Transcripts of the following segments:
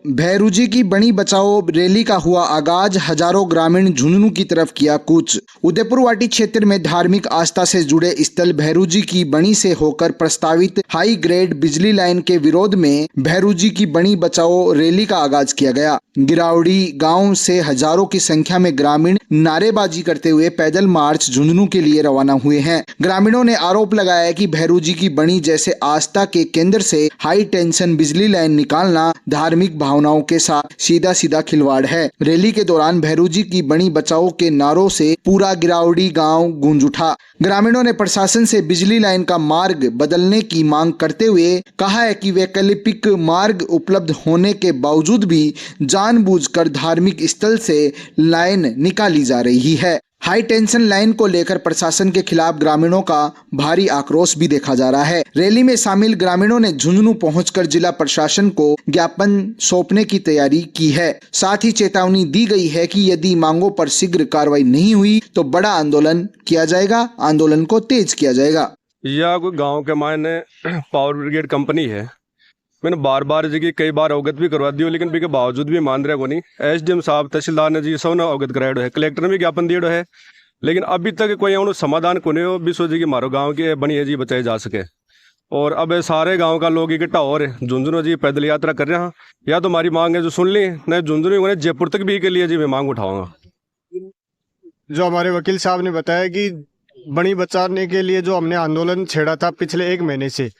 भैरूजी की बणी बचाओ रैली का हुआ आगाज। हजारों ग्रामीण झुंझुनू की तरफ किया कूच। उदयपुरवाटी क्षेत्र में धार्मिक आस्था से जुड़े स्थल भैरूजी की बणी से होकर प्रस्तावित हाई ग्रेड बिजली लाइन के विरोध में भैरूजी की बणी बचाओ रैली का आगाज किया गया। गिरावड़ी गांव से हजारों की संख्या में ग्रामीण नारेबाजी करते हुए पैदल मार्च झुंझुनू के लिए रवाना हुए हैं। ग्रामीणों ने आरोप लगाया कि भैरूजी की बणी जैसे आस्था के केंद्र से हाई टेंशन बिजली लाइन निकालना धार्मिक भावनाओं के साथ सीधा सीधा खिलवाड़ है। रैली के दौरान भैरूजी की बणी बचाओ के नारों से पूरा गिरावड़ी गांव गूंज उठा। ग्रामीणों ने प्रशासन से बिजली लाइन का मार्ग बदलने की मांग करते हुए कहा है कि वैकल्पिक मार्ग उपलब्ध होने के बावजूद भी जानबूझकर धार्मिक स्थल से लाइन निकाली जा रही है। हाई टेंशन लाइन को लेकर प्रशासन के खिलाफ ग्रामीणों का भारी आक्रोश भी देखा जा रहा है। रैली में शामिल ग्रामीणों ने झुंझुनू पहुंचकर जिला प्रशासन को ज्ञापन सौंपने की तैयारी की है। साथ ही चेतावनी दी गई है कि यदि मांगों पर शीघ्र कार्रवाई नहीं हुई तो बड़ा आंदोलन किया जाएगा। आंदोलन को तेज किया जाएगा। यह कोई गाँव के मायने पावर ब्रिगेड कंपनी है। मैंने बार बार जी की कई बार अवगत भी करवा दी, लेकिन के बावजूद भी मान रहे को नहीं। एसडीएम साहब, तहसीलदार ने जी सब ने अवगत कराया है, कलेक्टर ने भी ज्ञापन दिया है, लेकिन अभी तक कोई उन्होंने समाधान को नहीं हो। विश्व जी की मारो गाँव की बनी है जी बचाई जा सके। और अब सारे गाँव का लोग इकट्ठा हो रहे झुंझुनू जी पैदल यात्रा कर रहे हैं। या तो हमारी मांग है जो सुन ली, नहीं झुंझुनू जयपुर तक भी के लिए जी मैं मांग उठाऊंगा। जो हमारे वकील साहब ने बताया कि बणी बचाने के लिए जो हमने आंदोलन छेड़ा था पिछले 1 महीने से,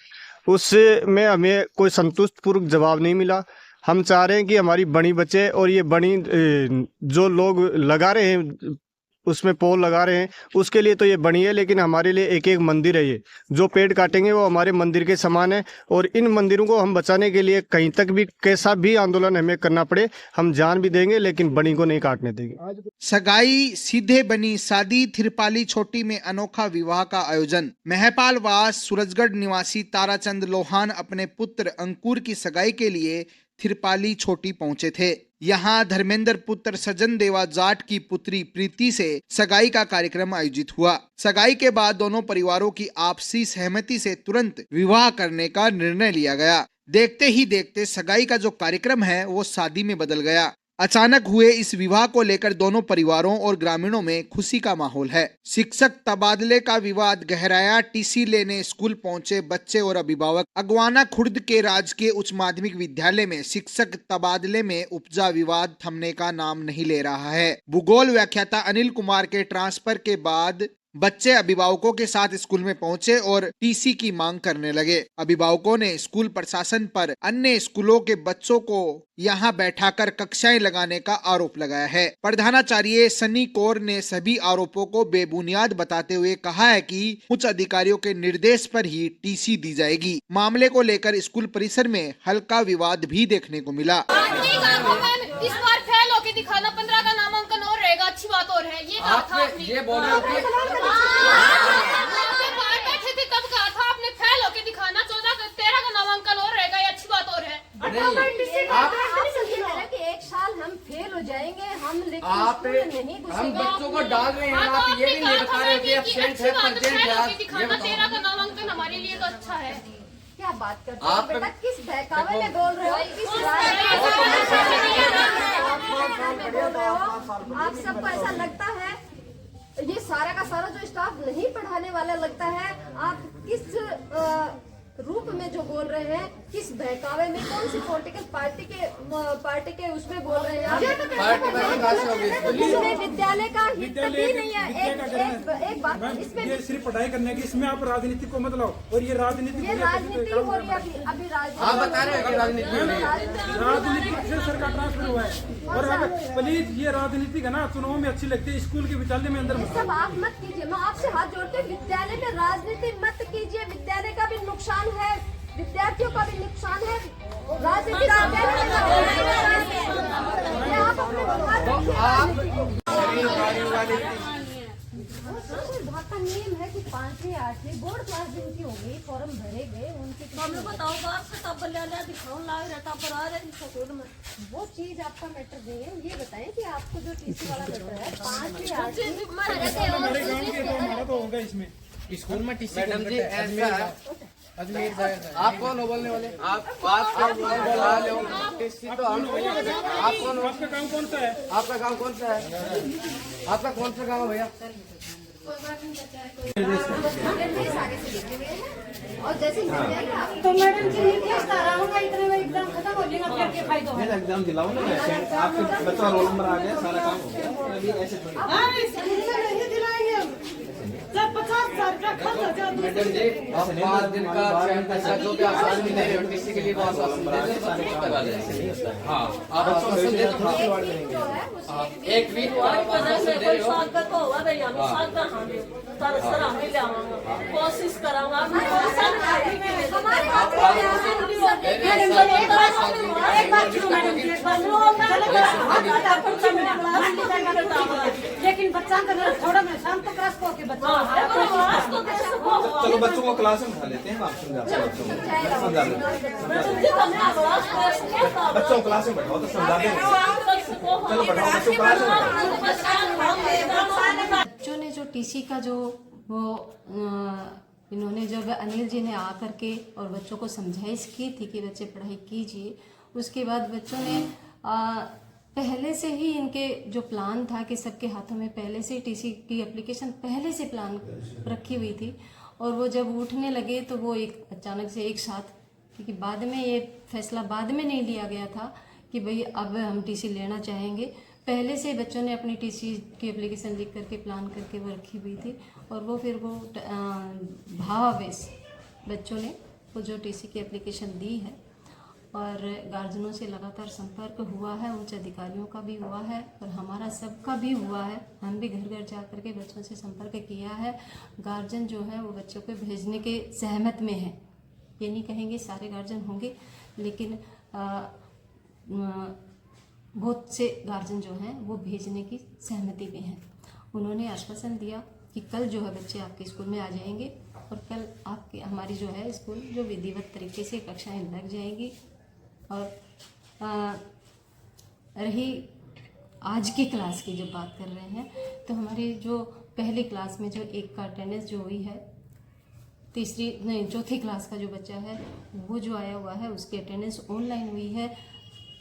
उससे में हमें कोई संतुष्टपूर्वक जवाब नहीं मिला। हम चाह रहे हैं कि हमारी बणी बचे और ये बणी जो लोग लगा रहे हैं उसमें पोल लगा रहे हैं उसके लिए तो ये बणी है, लेकिन हमारे लिए एक एक मंदिर है। ये जो पेड़ काटेंगे वो हमारे मंदिर के समान है और इन मंदिरों को हम बचाने के लिए कहीं तक भी कैसा भी आंदोलन हमें करना पड़े हम जान भी देंगे, लेकिन बणी को नहीं काटने देंगे। सगाई सीधे बनी शादी। थिरपाली छोटी में अनोखा विवाह का आयोजन। महपालवास सूरजगढ़ निवासी ताराचंद लोहान अपने पुत्र अंकुर की सगाई के लिए थिरपाली छोटी पहुंचे थे। यहाँ धर्मेंद्र पुत्र सजन देवा जाट की पुत्री प्रीति से सगाई का कार्यक्रम आयोजित हुआ। सगाई के बाद दोनों परिवारों की आपसी सहमति से तुरंत विवाह करने का निर्णय लिया गया। देखते ही देखते सगाई का जो कार्यक्रम है वो शादी में बदल गया। अचानक हुए इस विवाह को लेकर दोनों परिवारों और ग्रामीणों में खुशी का माहौल है। शिक्षक तबादले का विवाद गहराया। टीसी लेने स्कूल पहुंचे बच्चे और अभिभावक। अगवाना खुर्द के राजकीय उच्च माध्यमिक विद्यालय में शिक्षक तबादले में उपजा विवाद थमने का नाम नहीं ले रहा है। भूगोल व्याख्याता अनिल कुमार के ट्रांसफर के बाद बच्चे अभिभावकों के साथ स्कूल में पहुंचे और टीसी की मांग करने लगे। अभिभावकों ने स्कूल प्रशासन पर अन्य स्कूलों के बच्चों को यहां बैठाकर कक्षाएं लगाने का आरोप लगाया है। प्रधानाचार्य सनी कौर ने सभी आरोपों को बेबुनियाद बताते हुए कहा है कि उच्च अधिकारियों के निर्देश पर ही टीसी दी जाएगी। मामले को लेकर स्कूल परिसर में हल्का विवाद भी देखने को मिला। इस बार फेल होके दिखाना, 15 का नामांकन और रहेगा, अच्छी बात और है। ये कहा था आपने, ये बोल रहे थे बैठे थे तब कहा था आपने फेल होके दिखाना, 14 का 13 का नामांकन और रहेगा, ये अच्छी बात और है। एक साल हम फेल हो जाएंगे, हम लेकिन आप नहीं हम बच्चों को डाल रहे हैं। आप ये भी नहीं बता रहे कि एब्सेंट है, दिखाना 13 का नामांकन हमारे लिए तो अच्छा है। क्या बात करते हो बेटा, किस बहकावे में बोल रहे हो, आप सबको ऐसा लगता है ये सारा का सारा जो स्टाफ नहीं पढ़ाने वाला लगता है। आप किस रूप में जो बोल रहे हैं, किस बहकावे में, कौन सी पॉलिटिकल पार्टी के उसमें बोल रहे हैं आप? इसमें विद्यालय का हित भी नहीं है। एक बात, इसमें ये सिर्फ पढ़ाई करने की, इसमें आप राजनीति को मत लाओ। और ये राजनीति हो रही है अभी आप बता रहे हैं राजनीति फिर सरकार ट्रांसफर हुआ है। और अब प्लीज ये राजनीति का ना चुनाव में अच्छी लगती है, स्कूल के विद्यालय में अंदर सब आप मत कीजिए। मैं आपसे हाथ जोड़ती हूँ, विद्यालय में राजनीति मत कीजिए। विद्यालय का भी नुकसान है, विद्यार्थियों का भी नुकसान है। राजनीति विभाग का नियम है कि 5वीं 8वीं बोर्ड क्लास जिनकी होगी, फॉर्म भरे गए उनके बताओ वो चीज आपका मैटर नहीं है। ये बताएं कि आपको जो टीसी वाला मैटर है 5वीं 8वीं हमारे गाँव के तो हमारा तो होगा इसमें स्कूल में टीसी मैडम जी ऐसा आप कौन हो बोलने वाले? आप बोल रहे हो टीसी तो हम। आप कौन हो? आपका काम कौन सा है? आपका गांव कौन सा है? आपका कौन सा गांव है भैया? आगे से लिखे हुए हैं और जैसे ही मिल जाएगा आप तो मैडम जी निर्देश कर रहा हूँ इतने में एग्जाम खत्म हो जाएगा फिर के फायदा है। एग्जाम दिलाओ ना, आपके बच्चा रोल नंबर आ गया, सारा काम हो गया। अभी ऐसे नहीं दिलाएंगे जब 50,000 का खर्च हो जाए मैडम जी, आप 5 दिन का 6 पैसा जो भी आश्वासन दे रहे हो टीसी के लिए वो आश्वासन दे रहे हो, करवा देंगे। हाँ, आप आश्वासन दे दो। हाँ, एक वीक आश्वासन दे रहे हो। कोशिश कराऊंगा लेकिन बच्चा का थोड़ा मैं शाम तक रस को के बच्चा चलो बच्चों को क्लास में उठा लेते हैं, आप समझा बच्चों को क्लास में बैठाओ तो समझा देंगे। चलो बैठाओ बच्चों को क्लास में। बच्चों ने जो टीसी का जो वो इन्होंने जब अनिल जी ने आकर के और बच्चों को समझाइश की थी कि बच्चे पढ़ाई कीजिए, उसके बाद बच्चों ने पहले से ही इनके जो प्लान था कि सबके हाथों में पहले से टीसी की एप्लीकेशन पहले से प्लान रखी हुई थी और वो जब उठने लगे तो वो एक अचानक से एक साथ, क्योंकि बाद में ये फैसला बाद में नहीं लिया गया था कि भाई अब हम टीसी लेना चाहेंगे, पहले से बच्चों ने अपनी टीसी की एप्लीकेशन लिख करके प्लान करके वो रखी हुई थी और वो फिर वो भावावेश बच्चों ने वो जो टीसी की एप्लीकेशन दी है और गार्जियनों से लगातार संपर्क हुआ है, उच्च अधिकारियों का भी हुआ है और हमारा सबका भी हुआ है। हम भी घर घर जा करके बच्चों से संपर्क किया है। गार्जियन जो है वो बच्चों को भेजने के सहमत में है, ये नहीं कहेंगे सारे गार्जियन होंगे, लेकिन बहुत से गार्जियन जो हैं वो भेजने की सहमति में हैं। उन्होंने आश्वासन दिया कि कल जो है बच्चे आपके स्कूल में आ जाएंगे और कल आपके हमारी जो है स्कूल जो विधिवत तरीके से कक्षाएं लग जाएंगी। और रही आज की क्लास की जब बात कर रहे हैं तो हमारी जो पहली क्लास में जो एक का अटेंडेंस जो हुई है, चौथी क्लास का जो बच्चा है वो जो आया हुआ है उसकी अटेंडेंस ऑनलाइन हुई है।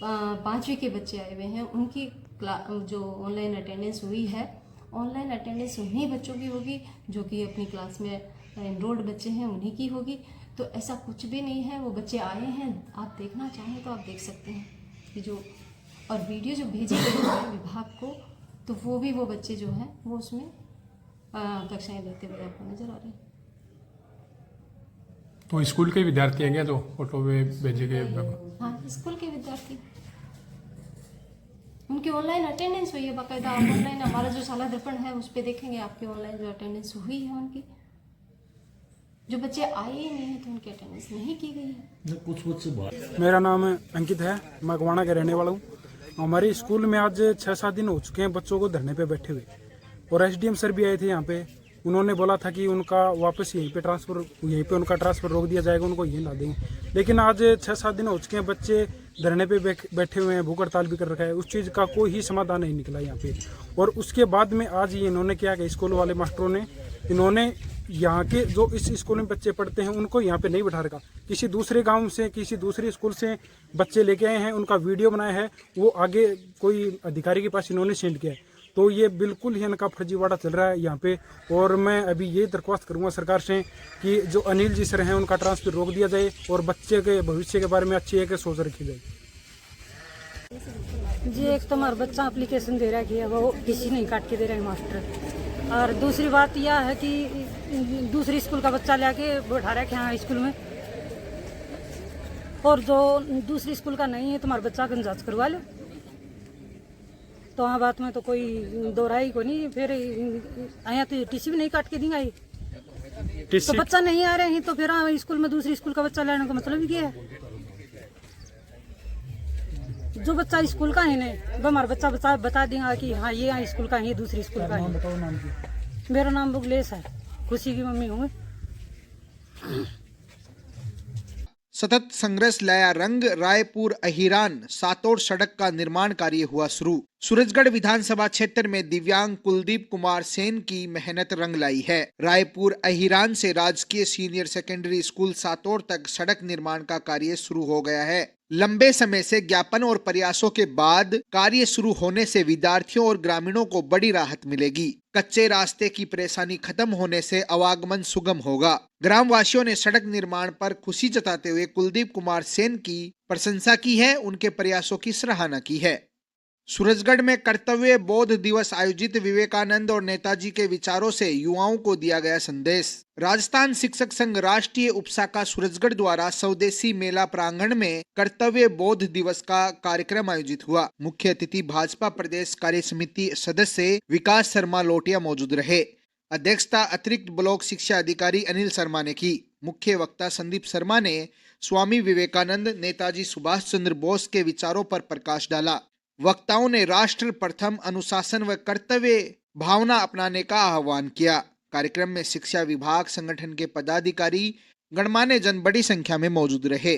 5वीं के बच्चे आए हुए हैं उनकी जो ऑनलाइन अटेंडेंस हुई है, ऑनलाइन अटेंडेंस उन्हीं बच्चों की होगी जो कि अपनी क्लास में एनरोल्ड बच्चे हैं उन्हीं की होगी। तो ऐसा कुछ भी नहीं है, वो बच्चे आए हैं, आप देखना चाहें तो आप देख सकते हैं कि जो और वीडियो जो भेजी गई है विभाग को तो वो भी वो बच्चे जो हैं वो उसमें कक्षाएं लेते हुए आपको नजर आ रहे हैं। तो स्कूल के विद्यार्थी हैं क्या जो फोटो में भेजे गए? हाँ, स्कूल के विद्यार्थी, उनकी ऑनलाइन अटेंडेंस हुई है बाकायदा। आप ऑनलाइन हमारा जो साला दर्पण है उस पर देखेंगे आपकी ऑनलाइन जो अटेंडेंस हुई है उनकी। जो बच्चे आए ही नहीं हैं तो उनकी अटेंडेंस नहीं की गई है। मेरा नाम अंकित है, मैं गवाना का रहने वाला हूँ। हमारे स्कूल में आज 6-7 दिन हो चुके हैं बच्चों को धरने पे बैठे हुए और एसडीएम सर भी आए थे यहाँ पे। उन्होंने बोला था कि उनका वापस यहीं पे उनका ट्रांसफ़र रोक दिया जाएगा, उनको यहीं ला देंगे। लेकिन आज 6-7 दिन हो चुके हैं बच्चे धरने पे बैठे हुए हैं, भूख हड़ताल भी कर रखा है, उस चीज़ का कोई ही समाधान नहीं निकला यहाँ पे। और उसके बाद में आज ये इन्होंने क्या कि स्कूल वाले मास्टरों ने इन्होंने यहाँ के जो इस स्कूल में बच्चे पढ़ते हैं उनको यहाँ पे नहीं बैठा रखा, किसी दूसरे गांव से किसी दूसरे स्कूल से बच्चे लेके आए हैं, उनका वीडियो बनाया है, वो आगे कोई अधिकारी के पास इन्होंने सेंड किया है। तो ये बिल्कुल ही इनका फर्जीवाड़ा चल रहा है यहाँ पे। और मैं अभी ये दरख्वास्त करूँगा सरकार से कि जो अनिल जी सर हैं उनका ट्रांसफर रोक दिया जाए और बच्चे के भविष्य के बारे में अच्छी एक सोच रखी जाए। जी एक तो हमारा बच्चा एप्लीकेशन दे रहा है कि वो किसी नहीं काट के दे रहे हैं मास्टर। और दूसरी बात यह है कि दूसरी स्कूल का बच्चा लेके बैठा रहा है यहाँ स्कूल में, और जो दूसरी स्कूल का नहीं है तुम्हारे बच्चा का जांच करवा लो। तो हाँ बात में तो कोई दोहराई को नहीं, फिर आया तो टीसी भी नहीं काट के देंगे। तो बच्चा नहीं आ रहे हैं तो फिर हाँ स्कूल में दूसरी स्कूल का बच्चा लेने का मतलब ही क्या है? जो बच्चा स्कूल का है नहीं वो हमारा बच्चा बता देगा कि हाँ ये यहाँ स्कूल का है, ये दूसरी स्कूल का है। मेरा नाम बुगलेश है, खुशी की मम्मी हूँ। सतत संघर्ष लाया रंग, रायपुर अहिरान सातोड़ सड़क का निर्माण कार्य हुआ शुरू। सूरजगढ़ विधानसभा क्षेत्र में दिव्यांग कुलदीप कुमार सेन की मेहनत रंग लाई है। रायपुर अहिरान से राजकीय सीनियर सेकेंडरी स्कूल सातोड़ तक सड़क निर्माण का कार्य शुरू हो गया है। लंबे समय से ज्ञापन और प्रयासों के बाद कार्य शुरू होने से विद्यार्थियों और ग्रामीणों को बड़ी राहत मिलेगी। कच्चे रास्ते की परेशानी खत्म होने से आवागमन सुगम होगा। ग्रामवासियों ने सड़क निर्माण पर खुशी जताते हुए कुलदीप कुमार सेन की प्रशंसा की है, उनके प्रयासों की सराहना की है। सूरजगढ़ में कर्तव्य बोध दिवस आयोजित, विवेकानंद और नेताजी के विचारों से युवाओं को दिया गया संदेश। राजस्थान शिक्षक संघ राष्ट्रीय उपशाखा सूरजगढ़ द्वारा स्वदेशी मेला प्रांगण में कर्तव्य बोध दिवस का कार्यक्रम आयोजित हुआ। मुख्य अतिथि भाजपा प्रदेश कार्य समिति सदस्य विकास शर्मा लोटिया मौजूद रहे। अध्यक्षता अतिरिक्त ब्लॉक शिक्षा अधिकारी अनिल शर्मा ने की। मुख्य वक्ता संदीप शर्मा ने स्वामी विवेकानंद, नेताजी सुभाष चंद्र बोस के विचारों पर प्रकाश डाला। वक्ताओं ने राष्ट्र प्रथम, अनुशासन व कर्तव्य भावना अपनाने का आह्वान किया। कार्यक्रम में शिक्षा विभाग, संगठन के पदाधिकारी, गणमान्य जन बड़ी संख्या में मौजूद रहे।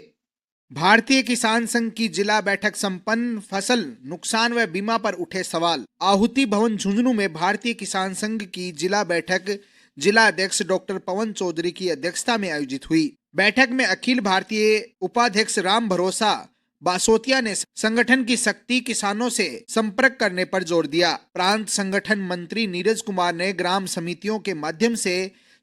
भारतीय किसान संघ की जिला बैठक संपन्न, फसल नुकसान व बीमा पर उठे सवाल। आहुति भवन झुंझुनू में भारतीय किसान संघ की जिला बैठक जिला अध्यक्ष डॉक्टर पवन चौधरी की अध्यक्षता में आयोजित हुई। बैठक में अखिल भारतीय उपाध्यक्ष राम भरोसा बासोतिया ने संगठन की शक्ति, किसानों से संपर्क करने पर जोर दिया। प्रांत संगठन मंत्री नीरज कुमार ने ग्राम समितियों के माध्यम से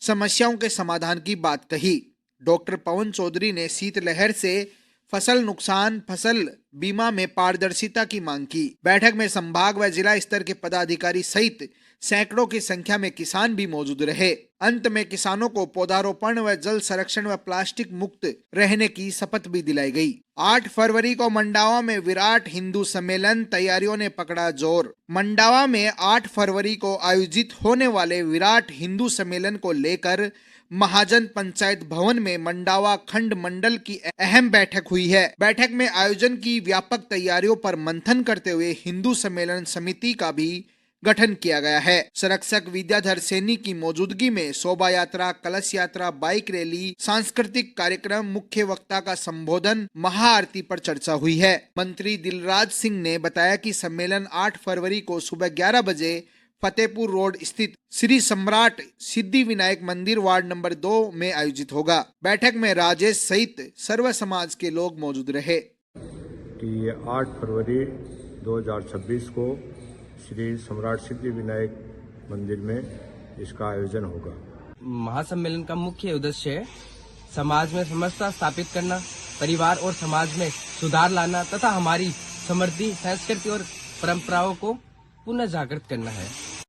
समस्याओं के समाधान की बात कही। डॉक्टर पवन चौधरी ने शीतलहर से फसल नुकसान, फसल बीमा में पारदर्शिता की मांग की। बैठक में संभाग व जिला स्तर के पदाधिकारी सहित सैकड़ों की संख्या में किसान भी मौजूद रहे। अंत में किसानों को पौधारोपण व जल संरक्षण व प्लास्टिक मुक्त रहने की शपथ भी दिलाई गई। 8 फरवरी को मंडावा में विराट हिंदू सम्मेलन, तैयारियों ने पकड़ा जोर। मंडावा में 8 फरवरी को आयोजित होने वाले विराट हिंदू सम्मेलन को लेकर महाजन पंचायत भवन में मंडावा खंड मंडल की अहम बैठक हुई है। बैठक में आयोजन की व्यापक तैयारियों पर मंथन करते हुए हिंदू सम्मेलन समिति का भी गठन किया गया है। संरक्षक विद्याधर सैनी की मौजूदगी में शोभा यात्रा, कलश यात्रा, बाइक रैली, सांस्कृतिक कार्यक्रम, मुख्य वक्ता का संबोधन, महाआरती पर चर्चा हुई है। मंत्री दिलराज सिंह ने बताया कि सम्मेलन 8 फरवरी को सुबह 11 बजे फतेहपुर रोड स्थित श्री सम्राट सिद्धि विनायक मंदिर वार्ड नंबर 2 में आयोजित होगा। बैठक में राजेश सहित सर्व समाज के लोग मौजूद रहे। कि 8 फरवरी 2026 को श्री सम्राट सिद्धि विनायक मंदिर में इसका आयोजन होगा। महासम्मेलन का मुख्य उद्देश्य है समाज में समरसता स्थापित करना, परिवार और समाज में सुधार लाना तथा हमारी समृद्धि, संस्कृति और परंपराओं को पुनः जागृत करना है।